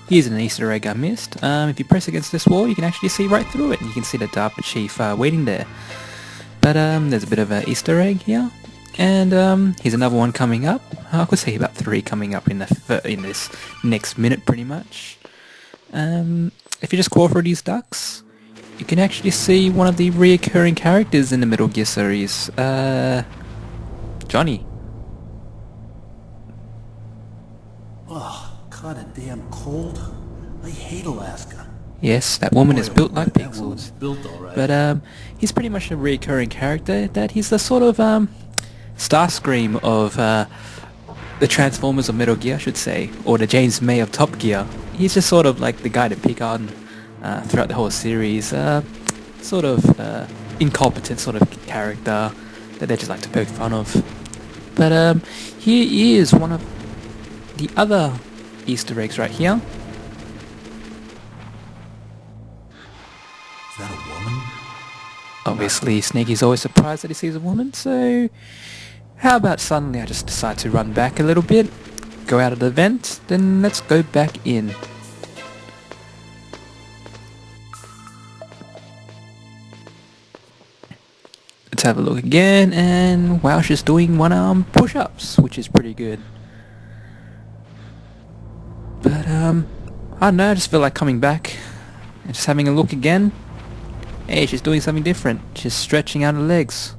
Here's an Easter egg I missed. If you press against this wall, you can actually see right through it, and you can see the DARPA chief waiting there. But there's a bit of an Easter egg here, and here's another one coming up. I could see about 3 coming up in this next minute, pretty much. If you just crawl through these ducts, you can actually see one of the reoccurring characters in the Metal Gear series, Johnny. Oh, kinda damn cold. I hate Alaska. Yes, that woman is built like That woman's pixels. built all right. But he's pretty much a recurring character. That he's the sort of Starscream of the Transformers of Metal Gear, I should say, or the James May of Top Gear. He's just sort of like the guy to pick on throughout the whole series. Sort of incompetent sort of character that they just like to poke fun of. But here is one of the other Easter eggs right here. Is that a woman? Obviously, Sneaky's always surprised that he sees a woman, so how about suddenly I just decide to run back a little bit, go out of the vent, then let's go back in. Let's have a look again, and wow, she's doing one-arm push-ups, which is pretty good. But I don't know, I just feel like coming back and just having a look again. Hey, she's doing something different. She's stretching out her legs.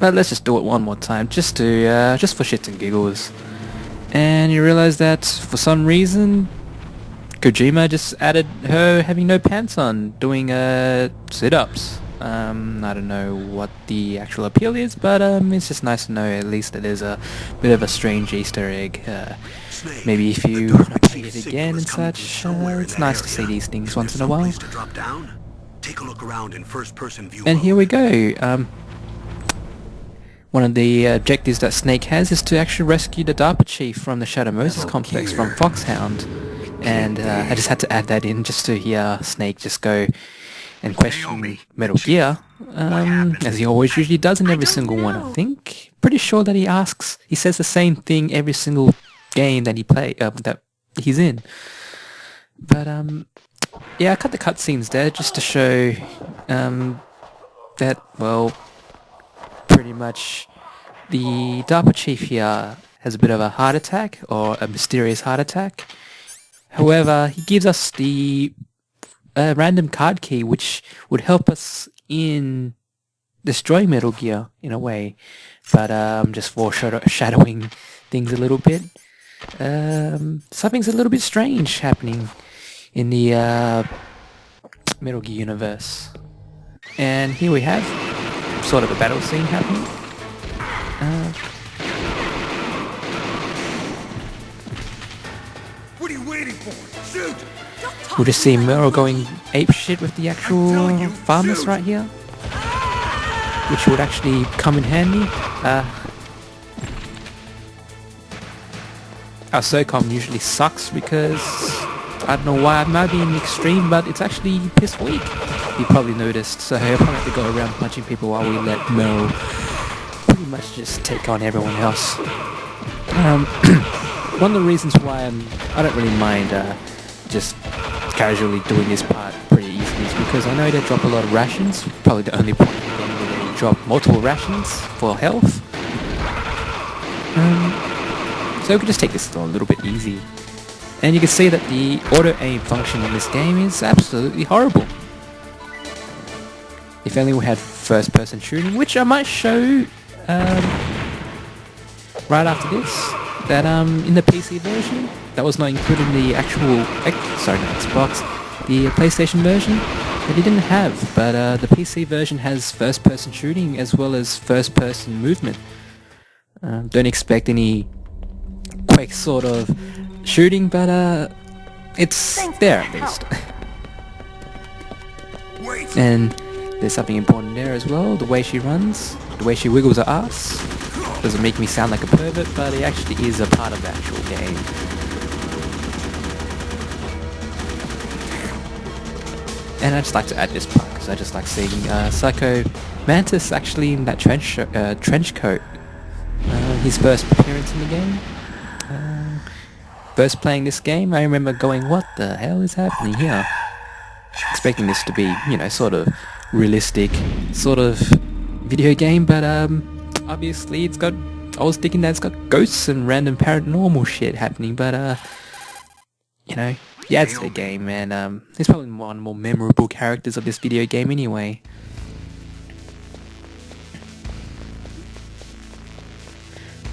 But let's just do it one more time, just to just for shits and giggles. And you realize that for some reason, Kojima just added her having no pants on, doing sit-ups. I don't know what the actual appeal is, but it's just nice to know at least that there's a bit of a strange Easter egg. Maybe if you want to play it again and such, it's nice to see these things once in a while. Take a look around in first-person view. And here we go. One of the objectives that Snake has is to actually rescue the DARPA chief from the Shadow Moses complex from Foxhound. And I just had to add that in just to hear Snake just go and question Metal Gear, as he always usually does in every single one, I think. Pretty sure that he says the same thing every single game that that he's in. But yeah, I cut the cutscenes there just to show that, well, pretty much the DARPA chief here has a bit of a heart attack, or a mysterious heart attack. However, he gives us the random card key, which would help us in destroying Metal Gear in a way, but just foreshadowing things a little bit. Something's a little bit strange happening in the Metal Gear universe. And here we have sort of a battle scene happening. What are you waiting for? Shoot! We'll just see Merle going apeshit with the actual farmers right here, which would actually come in handy. Our SOCOM usually sucks because I don't know why, it might be in the extreme, but it's actually piss weak. You probably noticed, so I probably have to go around punching people while we let Merle pretty much just take on everyone else. One of the reasons why I don't really mind just casually doing this part pretty easily is because I know they drop a lot of rations. Probably the only point in the game where they drop multiple rations for health. So we can just take this a little bit easy. And you can see that the auto-aim function in this game is absolutely horrible. If only we had first-person shooting, which I might show right after this, that in the PC version, that was not included in the actual, Xbox, the PlayStation version, that it didn't have, but the PC version has first-person shooting as well as first-person movement. Don't expect any quick sort of shooting, but it's there at least. And there's something important there as well, the way she runs, the way she wiggles her ass. Doesn't make me sound like a pervert, but it actually is a part of the actual game. And I just like to add this part because I just like seeing Psycho Mantis actually in that trench coat. His first appearance in the game. first playing this game, I remember going, what the hell is happening here? Expecting this to be, you know, sort of realistic, sort of video game, but obviously it's got, I was thinking that it's got ghosts and random paranormal shit happening, but you know, yeah, it's a game, and he's probably one of the more memorable characters of this video game anyway.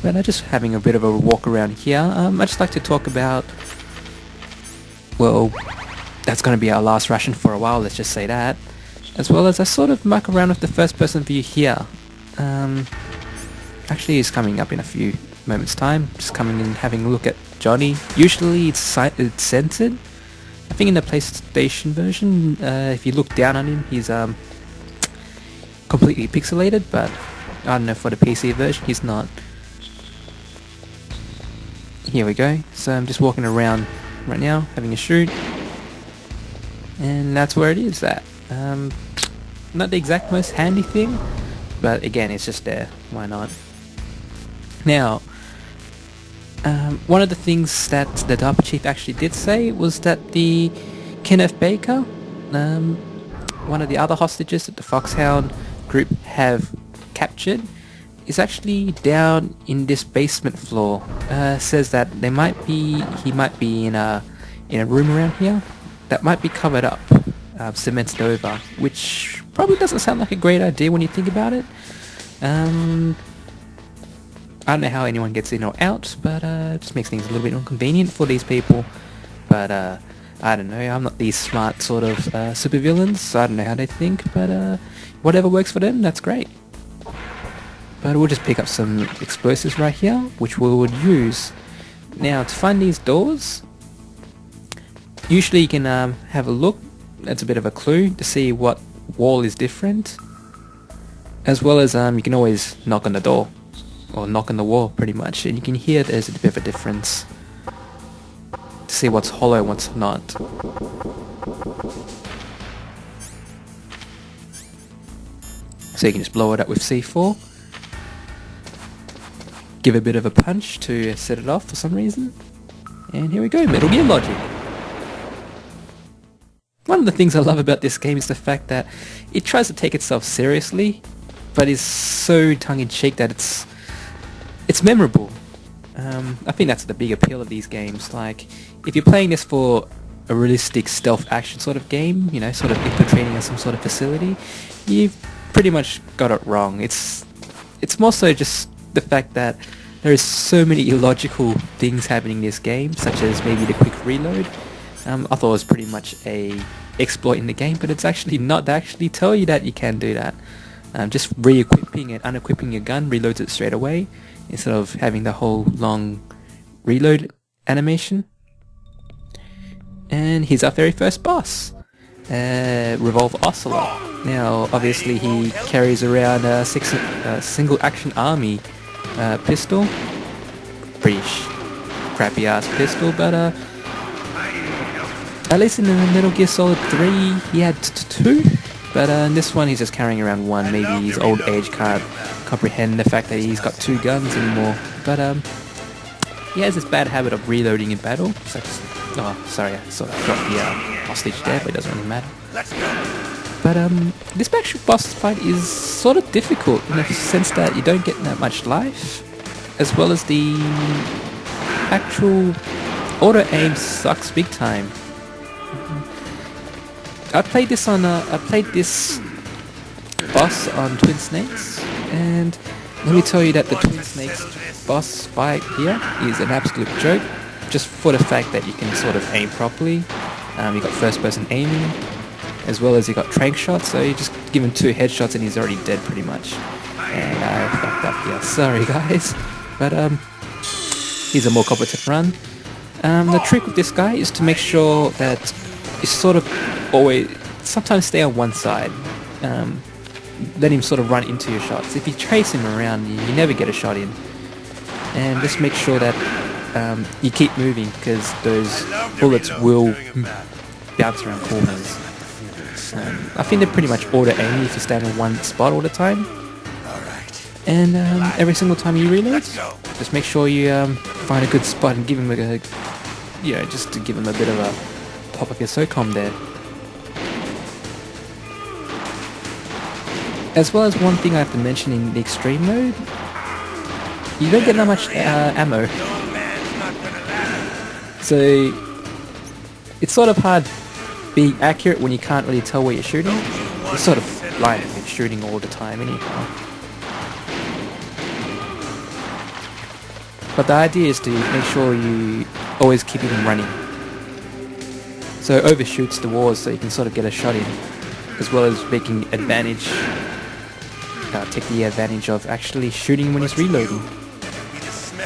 But just having a bit of a walk around here, I'd just like to talk about, well, that's going to be our last ration for a while, let's just say that. As well as I sort of muck around with the first person view here. Actually it's coming up in a few moments time, just coming in and having a look at Johnny. Usually it's censored. I think in the PlayStation version, if you look down on him, he's completely pixelated, but I don't know, for the PC version he's not. Here we go. So I'm just walking around right now, having a shoot, and that's where it is at. Not the exact most handy thing, but again, it's just there. Why not? Now, one of the things that the DARPA chief actually did say was that the Kenneth Baker, one of the other hostages that the Foxhound group have captured, is actually down in this basement floor. Says that he might be in a room around here that might be covered up, cemented over, which probably doesn't sound like a great idea when you think about it. I don't know how anyone gets in or out, but it just makes things a little bit inconvenient for these people. But I don't know, I'm not these smart sort of supervillains, so I don't know how they think, but whatever works for them, that's great. But we'll just pick up some explosives right here, which we would use. Now, to find these doors, usually you can have a look. That's a bit of a clue to see what wall is different. As well as you can always knock on the door, or knock on the wall pretty much, and you can hear there's a bit of a difference to see what's hollow and what's not. So you can just blow it up with C4. Give a bit of a punch to set it off for some reason. And here we go, Metal Gear logic. One of the things I love about this game is the fact that it tries to take itself seriously, but is so tongue-in-cheek that it's memorable. I think that's the big appeal of these games. Like, if you're playing this for a realistic stealth action sort of game, you know, sort of infiltrating some sort of facility, you've pretty much got it wrong. It's more so just the fact that there is so many illogical things happening in this game, such as maybe the quick reload. I thought it was pretty much a exploit in the game, but it's actually not. They actually tell you that you can do that. Just re-equipping and unequipping your gun reloads it straight away, instead of having the whole long reload animation. And here's our very first boss, Revolver Ocelot. Now, obviously he carries around a single action army pistol. Pretty crappy ass pistol, but at least in the Metal Gear Solid 3 he had two, but in this one he's just carrying around one. Maybe his old age can't comprehend the fact that he's got two guns anymore, but he has this bad habit of reloading in battle, such as, oh sorry, I sort of dropped the hostage there, but it doesn't really matter. But this actual boss fight is sort of difficult in the sense that you don't get that much life, as well as the actual auto aim sucks big time. I played this boss on Twin Snakes, and let me tell you that the Twin Snakes boss fight here is an absolute joke, just for the fact that you can sort of aim properly. You got first person aiming, as well as you got trank shots, so you just give him 2 headshots and he's already dead pretty much. And I fucked up here, sorry guys. But here's a more competent run. The trick with this guy is to make sure that you sort of always, sometimes stay on one side. Let him sort of run into your shots. If you chase him around, you never get a shot in. And just make sure that you keep moving, because those bullets will bounce around corners. I think they're pretty much auto aiming if you stand in one spot all the time. And every single time you reload, just make sure you find a good spot and give him a you know, just to give him a bit of a pop up your SOCOM there. As well as one thing I have to mention in the extreme mode, you don't get that much ammo. So it's sort of hard being accurate when you can't really tell where you're shooting. It's sort of blind when you're shooting all the time anyhow. But the idea is to make sure you always keep him running. So it overshoots the walls so you can sort of get a shot in, as well as making advantage, take the advantage of actually shooting when he's reloading.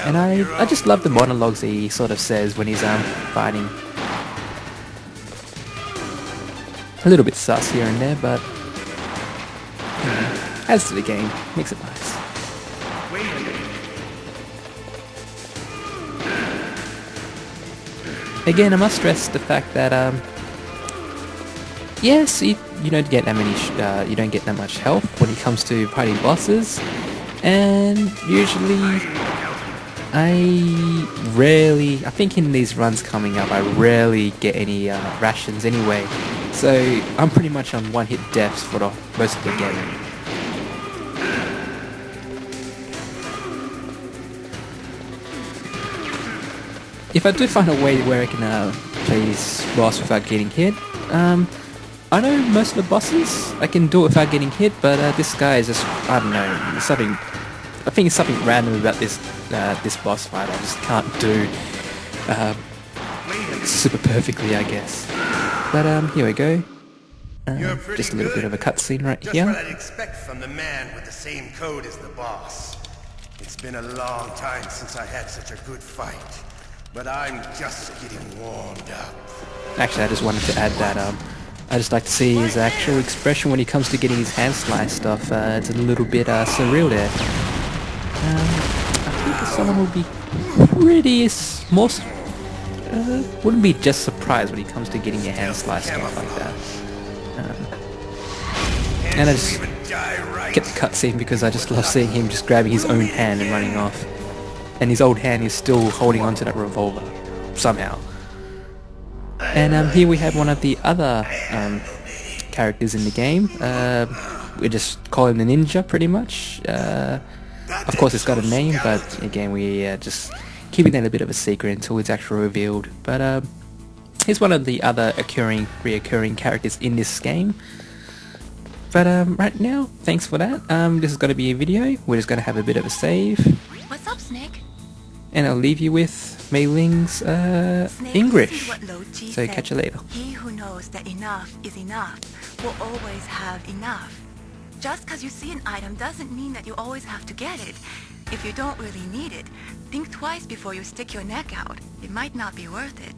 And I just love the monologues that he sort of says when he's fighting. A little bit sus here and there, but you know, adds to the game, makes it nice. Again, I must stress the fact that yes, you don't get that many, you don't get that much health when it comes to fighting bosses, and usually I think in these runs coming up, I rarely get any rations anyway, so I'm pretty much on one-hit deaths for the most of the game. If I do find a way where I can play this boss without getting hit, I know most of the bosses I can do it without getting hit, but this guy is just, I don't know, something. I think it's something random about this this boss fight. I just can't do super perfectly, I guess. But here we go. Just a little bit of a cutscene right here. Just what I'd expect from the man with the same code as the boss. It's been a long time since I had such a good fight, but I'm just getting warmed up. Actually, I just wanted to add that I just like to see his actual expression when he comes to getting his hand sliced off. It's a little bit surreal there. I think someone will be pretty wouldn't be just surprised when he comes to getting your hand sliced off like that. And I just get the cutscene because I just love seeing him just grabbing his own hand and running off. And his old hand is still holding onto that revolver, somehow. And here we have one of the other characters in the game. We just call him the ninja, pretty much. Of course, it's got a name, but again, we just keeping that a bit of a secret until it's actually revealed. But he's one of the other reoccurring characters in this game. But right now, thanks for that. This is going to be a video. We're just going to have a bit of a save. What's up, Snake? And I'll leave you with Mei Ling's English. What Lo Ji So said. catch you later. He who knows that enough is enough will always have enough. Just because you see an item doesn't mean that you always have to get it. If you don't really need it, think twice before you stick your neck out. It might not be worth it.